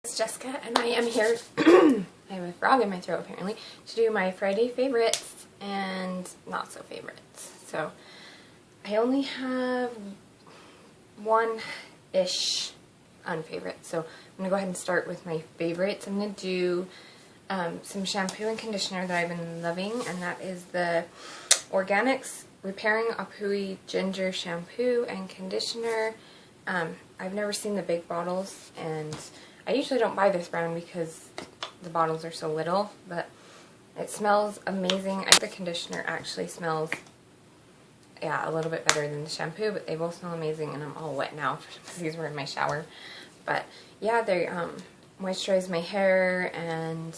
It's Jessica, and I am here, I have a frog in my throat apparently, to do my Friday favorites and not so favorites. So I only have one-ish unfavorite. So I'm going to go ahead and start with my favorites. I'm going to do some shampoo and conditioner that I've been loving, and that is the Organics Repairing Apui Ginger Shampoo and Conditioner. I've never seen the big bottles, and I usually don't buy this brand because the bottles are so little, but it smells amazing. The conditioner actually smells, a little bit better than the shampoo, but they both smell amazing, and I'm all wet now because these were in my shower. But yeah, they moisturize my hair, and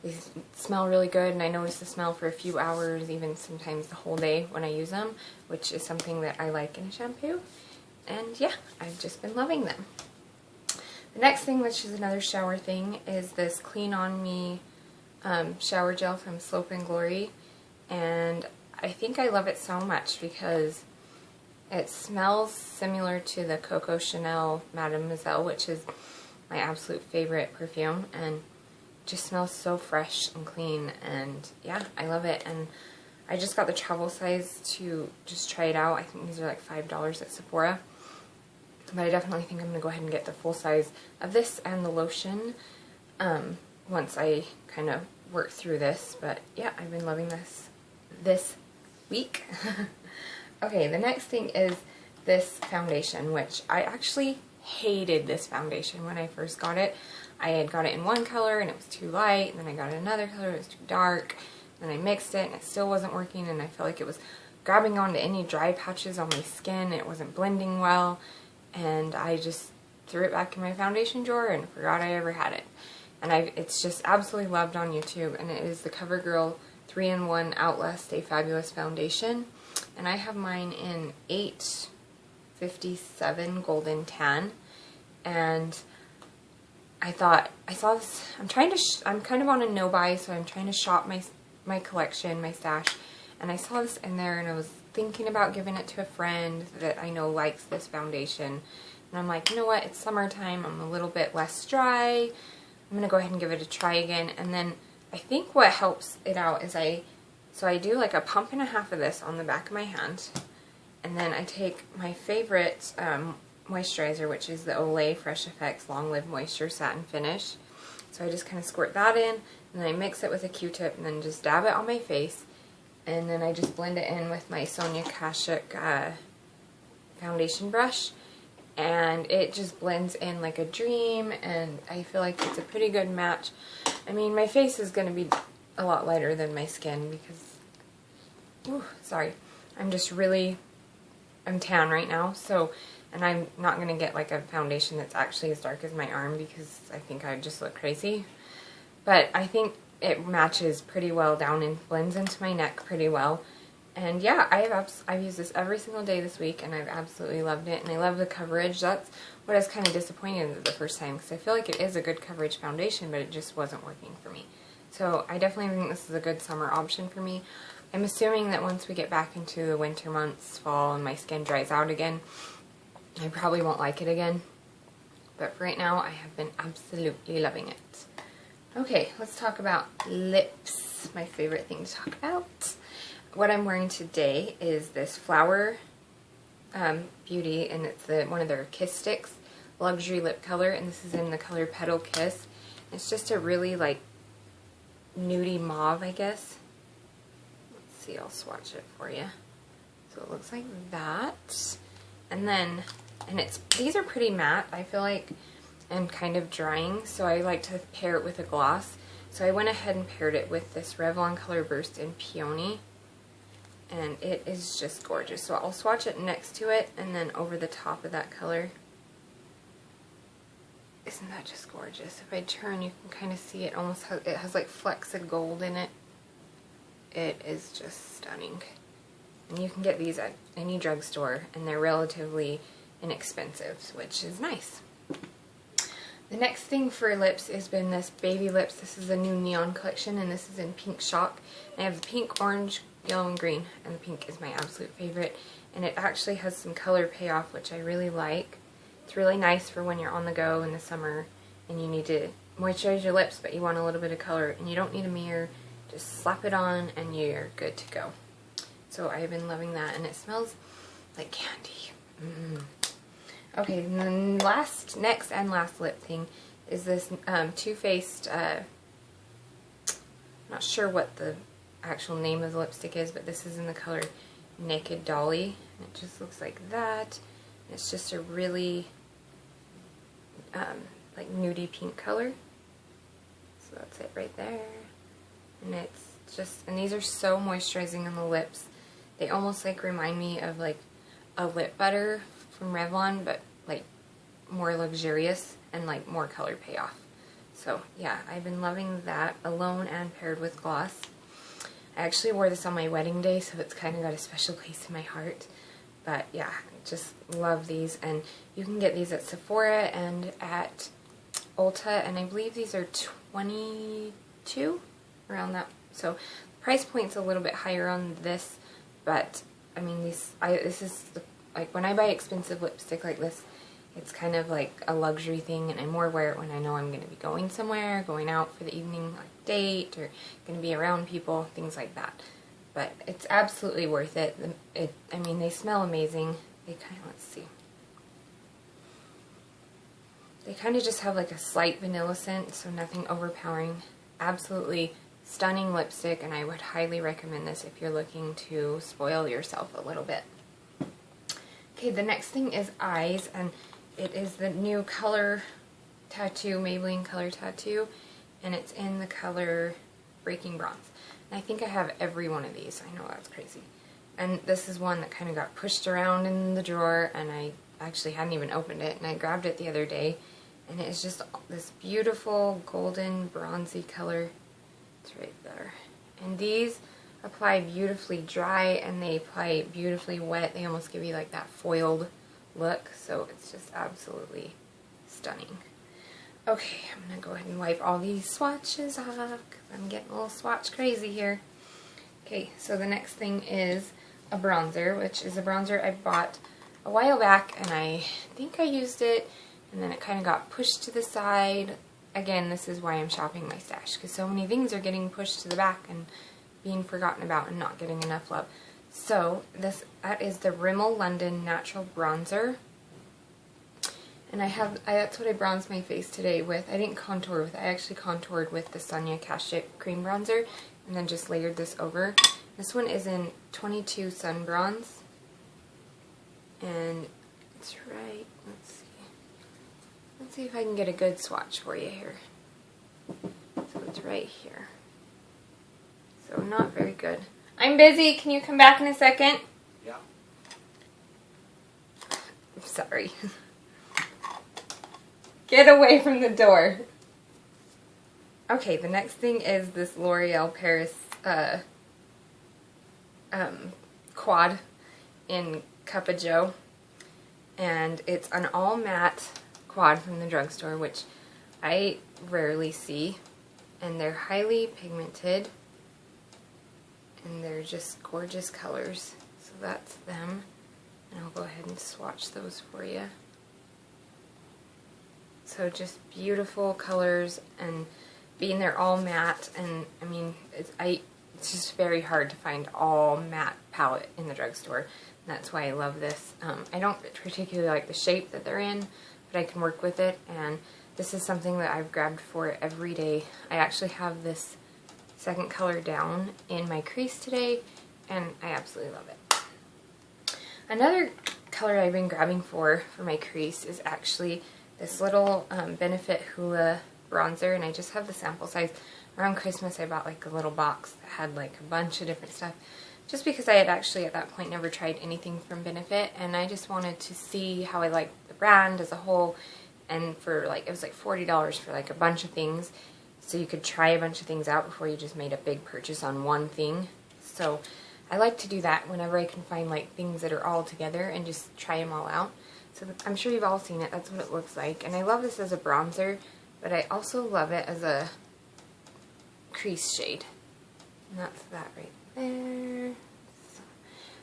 they smell really good, and I notice the smell for a few hours, even sometimes the whole day when I use them, which is something that I like in a shampoo. And yeah, I've just been loving them. The next thing, which is another shower thing, is this Clean On Me shower gel from Slope and Glory. And I think I love it so much because it smells similar to the Coco Chanel Mademoiselle, which is my absolute favorite perfume, and just smells so fresh and clean, and yeah, I love it. And I just got the travel size to just try it out. I think these are like $5 at Sephora. But I definitely think I'm going to go ahead and get the full size of this and the lotion once I kind of work through this. But yeah, I've been loving this week. Okay, the next thing is this foundation, which I actually hated this foundation when I first got it. I had got it in one color and it was too light, and then I got it in another color, it was too dark, and then I mixed it and it still wasn't working, and I felt like it was grabbing onto any dry patches on my skin. It wasn't blending well. And I just threw it back in my foundation drawer and forgot I ever had it. And it's just absolutely loved on YouTube, and it is the CoverGirl 3-in-1 Outlast Stay Fabulous Foundation. And I have mine in 857 Golden Tan. And I thought, I saw this, I'm kind of on a no-buy, so I'm trying to shop my collection, my stash. And I saw this in there, and I was thinking about giving it to a friend that I know likes this foundation. And I'm like, you know what, it's summertime, I'm a little bit less dry, I'm going to go ahead and give it a try again. And then I think what helps it out is I do like a pump and a half of this on the back of my hand, and then I take my favorite moisturizer, which is the Olay Fresh Effects Long Live Moisture Satin Finish. So I just kind of squirt that in, and then I mix it with a Q-tip, and then just dab it on my face. And then I just blend it in with my Sonia Kashuk foundation brush, and it just blends in like a dream, and I feel like it's a pretty good match. I mean, my face is going to be a lot lighter than my skin because, I'm tan right now, so, and I'm not going to get like a foundation that's actually as dark as my arm because I think I would just look crazy. But I think it matches pretty well down and blends into my neck pretty well. And yeah, I've used this every single day this week, and I've absolutely loved it. And I love the coverage. That's what I was kind of disappointed in the first time, because I feel like it is a good coverage foundation, but it just wasn't working for me. So I definitely think this is a good summer option for me. I'm assuming that once we get back into the winter months, fall, and my skin dries out again, I probably won't like it again. But for right now, I have been absolutely loving it. Okay, let's talk about lips, my favorite thing to talk about. What I'm wearing today is this Flower Beauty, and it's one of their Kiss Sticks luxury lip color, and this is in the color Petal Kiss. It's just a really like nudie mauve, I guess. Let's see, I'll swatch it for you. So it looks like that. And then, these are pretty matte, I feel like, and kind of drying, so I like to pair it with a gloss. So I went ahead and paired it with this Revlon Color Burst in Peony, and it is just gorgeous. So I'll swatch it next to it and then over the top of that color. Isn't that just gorgeous? If I turn, you can kind of see it almost it has like flecks of gold in it. It is just stunning. And you can get these at any drugstore, and they're relatively inexpensive, which is nice. The next thing for lips has been this Baby Lips. This is a new neon collection, and this is in Pink Shock. And I have the pink, orange, yellow, and green, and the pink is my absolute favorite. And it actually has some color payoff, which I really like. It's really nice for when you're on the go in the summer and you need to moisturize your lips, but you want a little bit of color, and you don't need a mirror. Just slap it on and you're good to go. So I've been loving that, and it smells like candy. Okay, and then next and last lip thing is this Too Faced, not sure what the actual name of the lipstick is, but this is in the color Naked Dolly. And it just looks like that. It's just a really like nudie pink color. So that's it right there. And it's just, and these are so moisturizing on the lips. They almost like remind me of like a lip butter from Revlon, but like more luxurious and like more color payoff. So yeah, I've been loving that alone and paired with gloss. I actually wore this on my wedding day, so it's kind of got a special place in my heart. But yeah, just love these, and you can get these at Sephora and at Ulta, and I believe these are $22, around that. So the price point's a little bit higher on this, but I mean this is like when I buy expensive lipstick like this, it's kind of like a luxury thing, and I more wear it when I know I'm going to be going somewhere, going out for the evening, like date, or going to be around people, things like that. But it's absolutely worth it. I mean, they smell amazing. They kind of, let's see. They kind of just have like a slight vanilla scent, so nothing overpowering. Absolutely stunning lipstick, and I would highly recommend this if you're looking to spoil yourself a little bit. Okay, the next thing is eyes, and it is the new Color Tattoo, Maybelline Color Tattoo, and it's in the color Breaking Bronze. And I think I have every one of these. I know that's crazy. And this is one that kind of got pushed around in the drawer, and I actually hadn't even opened it, and I grabbed it the other day, and it is just this beautiful golden bronzy color. It's right there. And these apply beautifully dry, and they apply beautifully wet. They almost give you like that foiled look, so it's just absolutely stunning. Okay, I'm going to go ahead and wipe all these swatches off, because I'm getting a little swatch crazy here. Okay, so the next thing is a bronzer, which is a bronzer I bought a while back, and I think I used it, and then it kind of got pushed to the side. Again, this is why I'm shopping my stash, because so many things are getting pushed to the back and being forgotten about and not getting enough love. So that is the Rimmel London Natural Bronzer, and that's what I bronzed my face today with. I didn't contour with it. I actually contoured with the Sonia Kashuk cream bronzer, and then just layered this over. This one is in 22 Sun Bronze, and it's right. Let's see if I can get a good swatch for you here. So it's right here. So not very good. I'm busy. Can you come back in a second? Yeah. Sorry. Get away from the door. Okay, the next thing is this L'Oreal Paris quad in Cup of Joe. And it's an all matte quad from the drugstore, which I rarely see. And they're highly pigmented. And they're just gorgeous colors. So that's them. And I'll go ahead and swatch those for you. So just beautiful colors, and being they're all matte, and I mean, it's just very hard to find all matte palette in the drugstore. And that's why I love this. I don't particularly like the shape that they're in, but I can work with it, and this is something that I've grabbed for every day. I actually have this second color down in my crease today, and I absolutely love it. Another color I've been grabbing for my crease is actually this little Benefit Hoola bronzer, and I just have the sample size. Around Christmas I bought like a little box that had like a bunch of different stuff, just because I had actually at that point never tried anything from Benefit, and I just wanted to see how I liked the brand as a whole. And for like, it was like $40 for like a bunch of things, so you could try a bunch of things out before you just made a big purchase on one thing. So I like to do that whenever I can find like things that are all together and just try them all out. So I'm sure you've all seen it. That's what it looks like. And I love this as a bronzer, but I also love it as a crease shade. And that's that right there.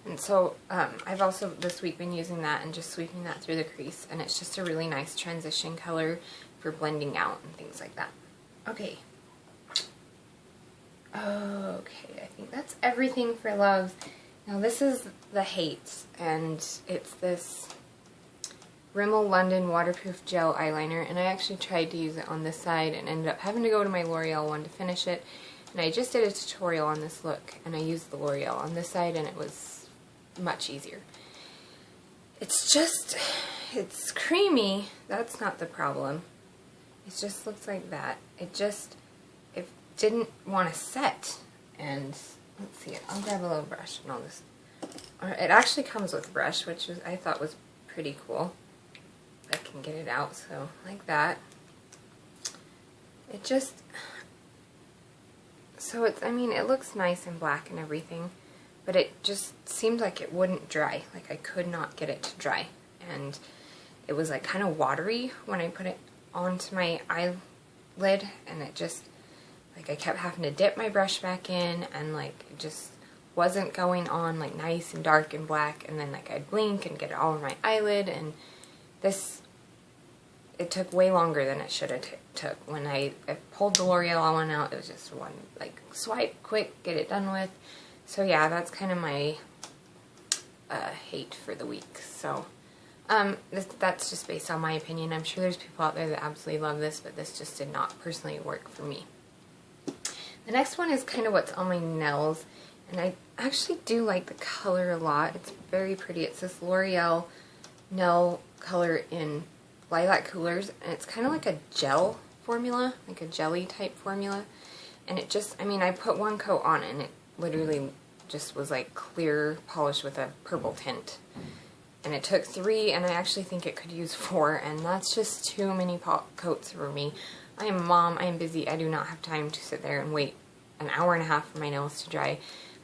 And so I've also this week been using that and just sweeping that through the crease. And it's just a really nice transition color for blending out and things like that. Okay. Okay, I think that's everything for loves. Now this is the hates, and it's this Rimmel London Waterproof Gel Eyeliner, and I actually tried to use it on this side and ended up having to go to my L'Oreal one to finish it. And I just did a tutorial on this look, and I used the L'Oreal on this side, and it was much easier. It's just, it's creamy. That's not the problem. It just looks like that. It didn't want to set. And let's see, I'll grab a little brush and all this. It actually comes with a brush, which I thought was pretty cool. I can get it out, so like that. It just, so it's, I mean, it looks nice and black and everything, but it just seemed like it wouldn't dry. Like I could not get it to dry. And it was like kind of watery when I put it onto my eyelid, and it just, like I kept having to dip my brush back in, and like it just wasn't going on like nice and dark and black, and then like I'd blink and get it all over my eyelid, and this, it took way longer than it should have took. When I pulled the L'Oreal one out, it was just one like swipe, quick, get it done with. So yeah, that's kind of my hate for the week. So that's just based on my opinion. I'm sure there's people out there that absolutely love this, but this just did not personally work for me. The next one is kind of what's on my nails, and I actually do like the color a lot. It's very pretty. It's this L'Oreal nail color in Lilac Coolers, and it's kind of like a gel formula, like a jelly type formula. And it just, I mean, I put one coat on and it literally just was like clear polish with a purple tint. And it took 3, and I actually think it could use 4, and that's just too many coats for me. I am a mom, I am busy, I do not have time to sit there and wait an hour and a half for my nails to dry.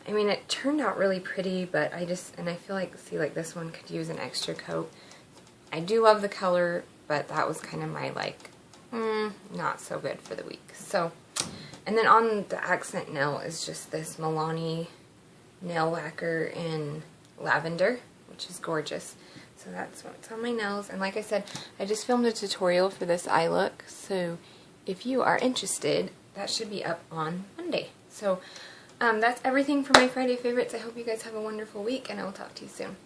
I mean, it turned out really pretty, but I feel like, see, like this one could use an extra coat. I do love the color, but that was kind of my like, not so good for the week. So, and then on the accent nail is just this Milani nail lacquer in lavender, which is gorgeous. So that's what's on my nails. And like I said, I just filmed a tutorial for this eye look, so if you are interested, that should be up on Monday. So that's everything for my Friday favorites. I hope you guys have a wonderful week, and I will talk to you soon.